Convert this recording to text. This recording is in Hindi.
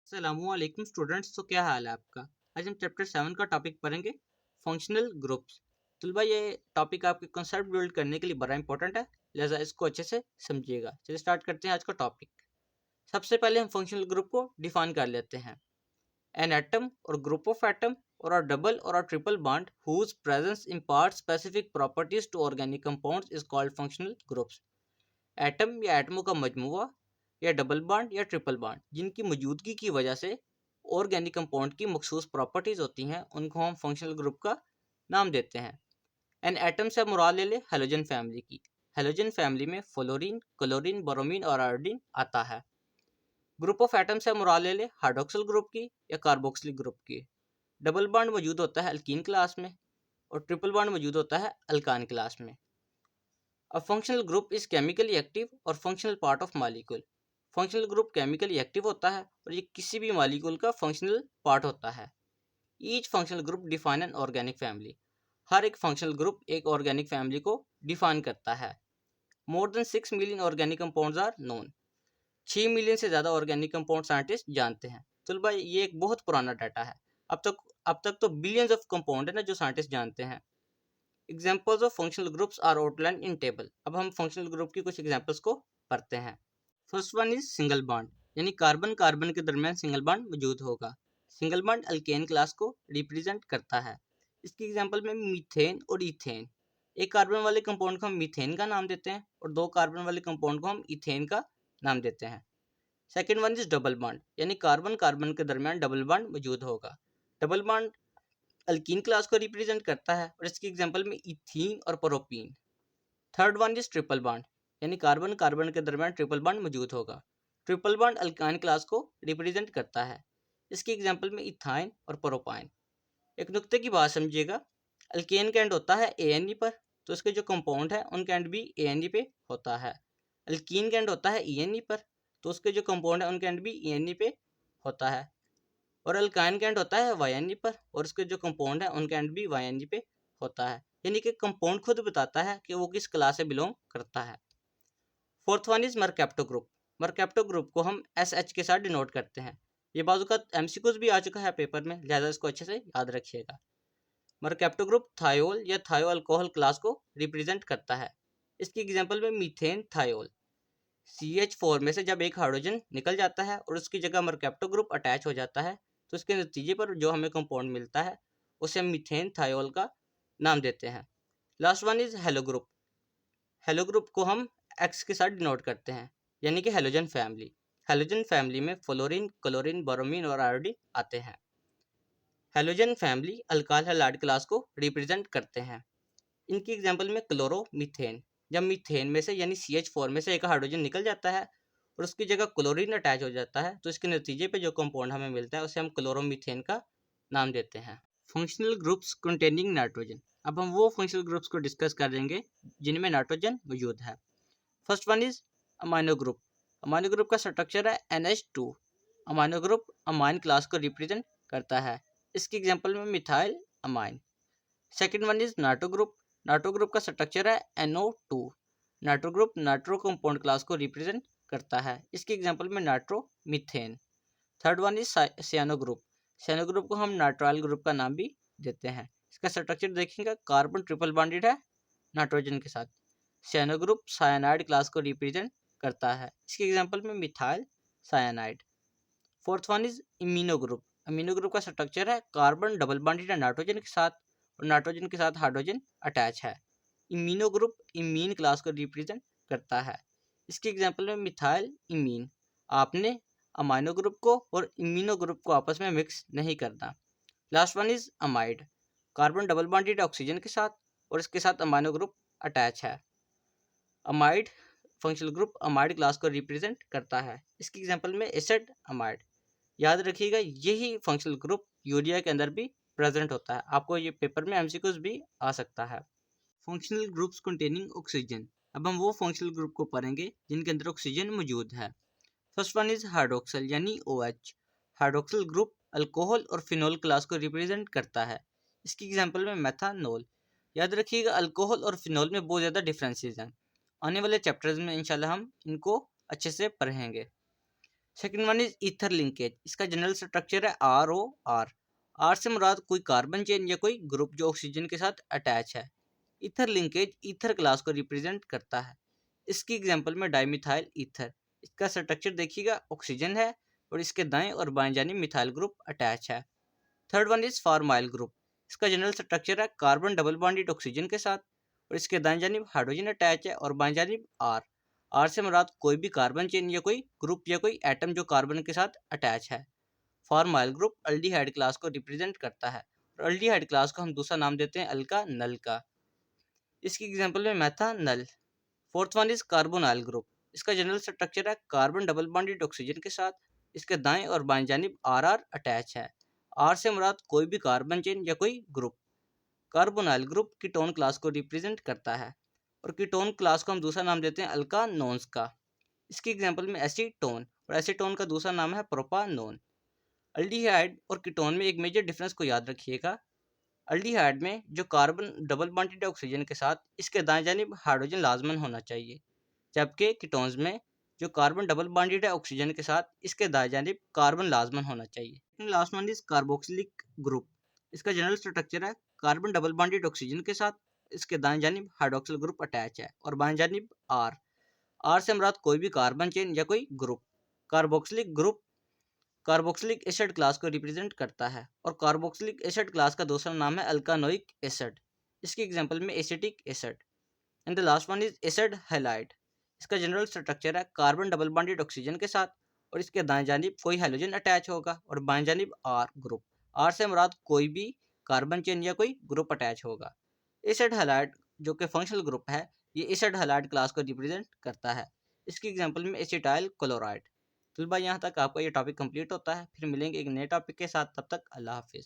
अस्सलामुअलैकुम स्टूडेंट्स। तो क्या हाल है आपका। आज हम चैप्टर 7 का टॉपिक पढ़ेंगे, फंक्शनल ग्रुप्स। तो भाई ये टॉपिक आपके कॉन्सेप्ट बिल्ड करने के लिए बड़ा इंपॉर्टेंट है, लिहाजा इसको अच्छे से समझिएगा। चलिए स्टार्ट करते हैं आज का टॉपिक। सबसे पहले हम फंक्शनल ग्रुप को डिफाइन कर लेते हैं। An atom or group of atom or a double or a triple bond whose presence imparts specific properties to organic compounds is called functional groups. Atom या एटमों का मजमूआ या डबल बॉन्ड या ट्रिपल बॉन्ड जिनकी मौजूदगी की वजह से ऑर्गेनिक कंपाउंड की मखसूस प्रॉपर्टीज होती हैं, उनको हम फंक्शनल ग्रुप का नाम देते हैं। एन एटम से मुराद ले हेलोजन फैमिली की। हेलोजन फैमिली में फ्लोरीन, क्लोरीन, ब्रोमीन और आयोडीन आता है। ग्रुप ऑफ एटम से मुराद ले हाइड्रोक्सिल ग्रुप की या कार्बोक्सिलिक ग्रुप की। डबल बॉन्ड मौजूद होता है अल्कीन क्लास में और ट्रिपल बॉन्ड मौजूद होता है अल्कान क्लास में। A functional group is chemically active और functional part of molecule। Functional group chemically active होता है और ये किसी भी मॉलिक्यूल का फंक्शनल पार्ट होता है। Each functional group define an organic family. हर एक फंक्शनल ग्रुप एक ऑर्गेनिक फैमिली को डिफाइन करता है। More than 6 million organic compounds are known. 6 million से ज़्यादा ऑर्गेनिक कंपाउंड साइंटिस्ट जानते हैं। तो भाई ये एक बहुत पुराना डाटा है। अब तक तो बिलियंस ऑफ कंपाउंड है ना जो साइंटिस्ट जानते हैं। Examples of functional groups are outline in table. अब हम फंक्शनल ग्रुप की कुछ एग्जाम्पल्स को पढ़ते हैं। First one is single bond, यानी कार्बन कार्बन के दरमियान सिंगल बॉन्ड मौजूद होगा। सिंगल बॉन्ड अल्केन क्लास को रिप्रेजेंट करता है। इसकी एग्जाम्पल में मीथेन और इथेन। एक कार्बन वाले कंपाउंड को हम मीथेन का नाम देते हैं और दो कार्बन वाले कंपाउंड को हम इथेन का नाम देते हैं। Second one is double bond, यानी कार्बन कार्बन के दरमियान डबल बॉन्ड मौजूद होगा। डबल बॉन्ड अल्कीन क्लास को रिप्रेजेंट करता है और इसकी एग्जांपल में इथीन और propene. Third one is triple bond, यानी कार्बन कार्बन के दरमियान ट्रिपल बॉन्ड मौजूद होगा। ट्रिपल बॉन्ड अल्काइन क्लास को रिप्रेजेंट करता है। इसकी एग्जांपल में इथाइन और प्रोपाइन। एक नुक्ते की बात समझिएगा, अल्केन का एंड होता है ANE पर, तो इसके जो कंपाउंड है उनका एंड भी ANE पे होता है। अल्कीन का एंड होता है ENE पर, तो उसके जो कंपाउंड है उनका एंड भी ENE पे होता है। और अल्काइन का एंड होता है YNE पर और उसके जो कंपाउंड है उनका एंड भी YNE पे होता है। यानी कि कंपाउंड खुद बताता है कि वो किस क्लास से बिलोंग करता है। Fourth one is mercapto group. Mercapto group को हम SH के साथ डिनोट करते हैं। ये बाजू का MCQs भी आ चुका है पेपर में, लिहाजा इसको अच्छे से याद रखिएगा। मरकैप्टो ग्रुप थायोल या थायो अल्कोहल क्लास को रिप्रेजेंट करता है। इसकी एग्जांपल में मीथेन थायोल। CH4 में से जब एक हाइड्रोजन निकल जाता है और उसकी जगह मरकैप्टो ग्रुप अटैच हो जाता है, तो इसके नतीजे पर जो हमें कंपाउंड मिलता है उसे हम मीथेन थायोल का नाम देते हैं। Last one is hello group. Hello group को हम X के साथ डिनोट करते हैं, यानी कि हेलोजन फैमिली। हेलोजन फैमिली में फ्लोरीन, क्लोरीन, ब्रोमीन और आयोडीन आते हैं। Halogen family alkyl halide class को रिप्रेजेंट करते हैं। इनकी एग्जांपल में क्लोरो मीथेन। जब मीथेन में से यानी CH4 में से एक हाइड्रोजन निकल जाता है और उसकी जगह क्लोरीन अटैच हो जाता है, तो इसके नतीजे पे जो कंपाउंड हमें मिलता है उसे हम क्लोरोमीथेन का नाम देते हैं। Functional groups containing nitrogen. अब हम वो फंक्शनल ग्रुप्स को डिस्कस करेंगे जिनमें नाइट्रोजन मौजूद है। First one is amino group. Amino group का स्ट्रक्चर है NH2। Amino group amine class को रिप्रेजेंट करता है। इसकी एग्जांपल में methyl amine. Second one is nitro group. Nitro group का स्ट्रक्चर है NO2। Nitro group nitro compound class को रिप्रेजेंट करता है। इसकी एग्जांपल में nitro methane. Third one is cyano group. Cyano group को हम नाइट्राइल ग्रुप का नाम भी देते हैं। इसका स्ट्रक्चर देखेंगे, कार्बन ट्रिपल बॉन्डेड है नाइट्रोजन के साथ। सियानो ग्रुप साइनाइड क्लास को रिप्रेजेंट करता है। इसके एग्जांपल में methyl cyanide. Fourth one is imino group. Amino group का स्ट्रक्चर है कार्बन डबल बॉन्डेड है नाइट्रोजन के साथ और नाइट्रोजन के साथ हाइड्रोजन अटैच है। इमीनो ग्रुप इमीन क्लास को रिप्रेजेंट करता है। इसकी एग्जांपल में मिथाइल इमीन। आपने अमाइनो ग्रुप को और इमीनो ग्रुप को आपस में मिक्स नहीं करना। Last one is amide. Carbon double bonded oxygen के साथ और इसके साथ अमाइनो ग्रुप अटैच है। Amide functional group amide class को रिप्रेजेंट करता है। इसकी एग्जांपल में एसिड अमाइड। याद रखिएगा यही फंक्शनल ग्रुप यूरिया के अंदर भी प्रेजेंट होता है। आपको ये पेपर में MCQs भी आ सकता है। Functional groups containing oxygen. अब हम वो फंक्शनल ग्रुप को पढ़ेंगे जिनके अंदर ऑक्सीजन मौजूद है। फर्स्ट वन इज हाइड्रोक्सिल यानी OH। हाइड्रोक्सिल ग्रुप अल्कोहल और फिनोल क्लास को रिप्रेजेंट करता है। इसकी एग्जांपल में मेथानोल। याद रखिएगा अल्कोहल और फिनोल में बहुत ज़्यादा डिफरेंसेस हैं। आने वाले चैप्टर्स में इंशाल्लाह हम इनको अच्छे से पढ़ेंगे। Second one is ether linkage. इसका जनरल स्ट्रक्चर है ROR। आर से मुराद कोई कार्बन चेन या कोई ग्रुप जो ऑक्सीजन के साथ अटैच है। ईथर लिंकेज ईथर क्लास को रिप्रेजेंट करता है। इसकी एग्जांपल में डाईमिथाइल ईथर। इसका स्ट्रक्चर देखिएगा, ऑक्सीजन है और इसके दाएं और बाएं जानिब मिथाइल ग्रुप अटैच है। Third one is formyl group. इसका जनरल स्ट्रक्चर है कार्बन डबल बॉन्डेड ऑक्सीजन के साथ और इसके दाएं जानिब हाइड्रोजन अटैच है और बाएं जानिब आर। आर से मुराद कोई भी कार्बन चेन या कोई ग्रुप या कोई एटम जो कार्बन के साथ अटैच है। फॉर्माइल ग्रुप अल्डिहाइड क्लास को रिप्रेजेंट करता है और अल्डिहाइड क्लास को हम दूसरा नाम देते हैं अल्का नल का। इसकी एग्जांपल में methanal. Fourth one is carbonyl group. इसका जनरल स्ट्रक्चर है कार्बन डबल बॉन्डेड ऑक्सीजन के साथ, इसके दाएं और बाएं जानिब आर आर अटैच है। आर से मुराद कोई भी कार्बन चेन या कोई group. Carbonyl group ketone class को रिप्रेजेंट करता है और कीटोन क्लास को हम दूसरा नाम देते हैं अल्कानोन्स का। इसकी एग्जांपल में एसीटोन, और एसीटोन का दूसरा नाम है प्रोपानोन। अल्डिहाइड और कीटोन में एक मेजर डिफरेंस को याद रखिएगा। अल्डिहाइड में जो कार्बन डबल बॉन्डेड है ऑक्सीजन के साथ, इसके दाएं जानिब हाइड्रोजन लाजमन होना चाहिए, जबकि कीटोन्स में जो कार्बन डबल बॉन्डेड है ऑक्सीजन के साथ, इसके दाएं जानिब कार्बन लाजमन होना चाहिए। Last one is carboxylic group. इसका जनरल स्ट्रक्चर है कार्बन डबल बॉन्डेड ऑक्सीजन के साथ, इसके दाएं जानिब हाइड्रोक्सिल ग्रुप अटैच है और बाएं जानिब आर। आर से मुराद कोई भी कार्बन चेन या कोई group. Carboxylic group carboxylic acid class को रिप्रेजेंट करता है और कार्बोक्सिलिक एसिड क्लास का दूसरा नाम है अल्कानोइक एसिड। इसकी एग्जांपल में acetic acid. And the last one is acid halide. इसका जनरल स्ट्रक्चर है कार्बन डबल बॉन्डेड ऑक्सीजन के साथ और इसके दाएं जानिब कोई हाइड्रोजन अटैच होगा और बाएं जानिब आर ग्रुप। आर से मुराद कोई भी कार्बन चेन या कोई ग्रुप अटैच होगा। एसिड हैलाइड जो कि फंक्शनल ग्रुप है, ये एसिड हैलाइड क्लास को रिप्रेजेंट करता है। इसकी एग्जांपल में एसिटाइल क्लोराइड। तो भाई यहाँ तक आपका ये टॉपिक कंप्लीट होता है, फिर मिलेंगे एक नए टॉपिक के साथ। तब तक अल्लाह हाफिज़।